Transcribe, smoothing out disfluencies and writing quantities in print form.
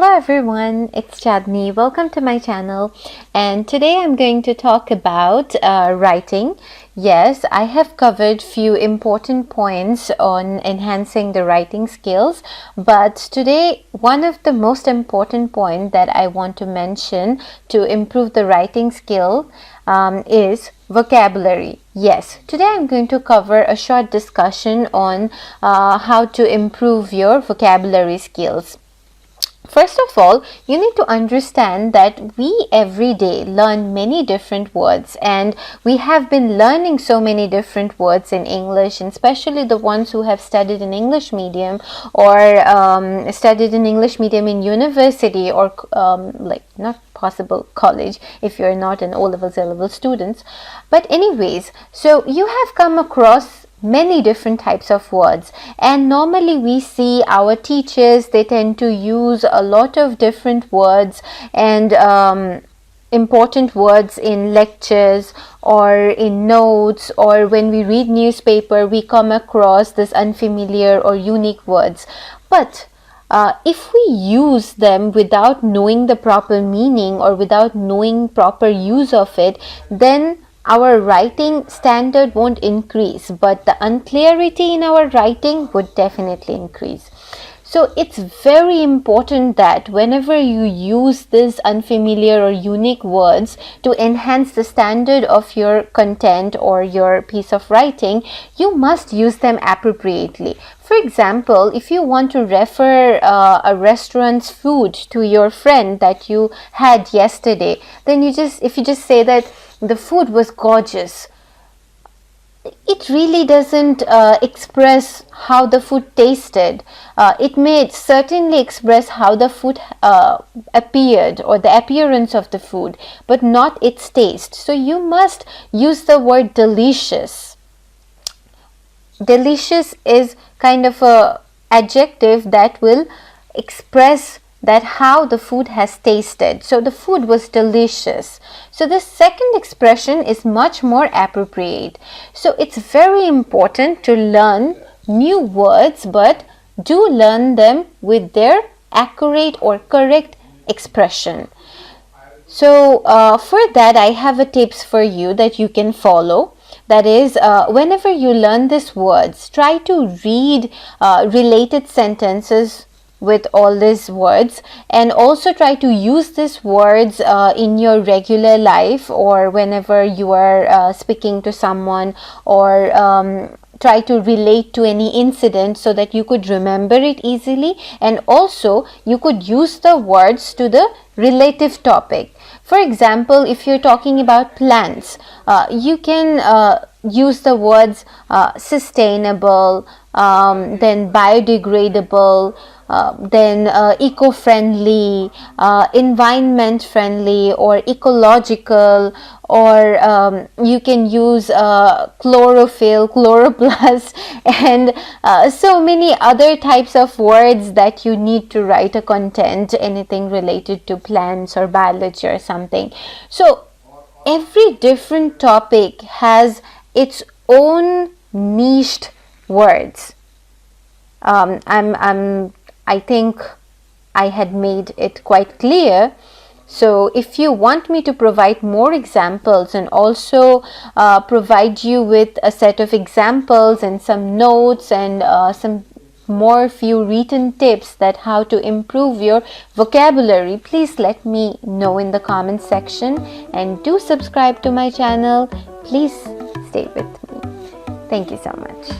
Hello everyone, it's Chandni. Welcome to my channel, and today I'm going to talk about writing. Yes, I have covered few important points on enhancing the writing skills, but today one of the most important point that I want to mention to improve the writing skill is vocabulary. Yes, today I'm going to cover a short discussion on how to improve your vocabulary skills. First of all, you need to understand that we every day learn many different words, and we have been learning so many different words in English, and especially the ones who have studied in English medium or studied in English medium in university or like not possible college if you're not an O-level, Z-level students. But anyways, so you have come across many different types of words, and normally we see our teachers, they tend to use a lot of different words and important words in lectures or in notes, or when we read newspaper we come across this unfamiliar or unique words. But if we use them without knowing the proper meaning or without knowing proper use of it, then our writing standard won't increase, but the unclarity in our writing would definitely increase. So it's very important that whenever you use these unfamiliar or unique words to enhance the standard of your content or your piece of writing, you must use them appropriately. For example, if you want to refer a restaurant's food to your friend that you had yesterday, then if you just say that the food was gorgeous, it really doesn't express how the food tasted. It may certainly express how the food appeared or the appearance of the food, but not its taste. So you must use the word delicious. Delicious is kind of a adjective that will express that how the food has tasted. So the food was delicious. So the second expression is much more appropriate. So it's very important to learn new words, but do learn them with their accurate or correct expression. So for that, I have a tips for you that you can follow. That is, whenever you learn these words, try to read related sentences with all these words, and also try to use these words in your regular life, or whenever you are speaking to someone, or try to relate to any incident so that you could remember it easily, and also you could use the words to the relative topic. For example, if you're talking about plants, you can use the words sustainable, then biodegradable, then eco-friendly, environment friendly, or ecological, or you can use chlorophyll, chloroplast, and so many other types of words that you need to write a content, anything related to plants or biology or something. So every different topic has its own niched words. I think I had made it quite clear. So if you want me to provide more examples and also provide you with a set of examples and some notes and some more few written tips that how to improve your vocabulary, please let me know in the comment section, and do subscribe to my channel. Please stay with me. Thank you so much.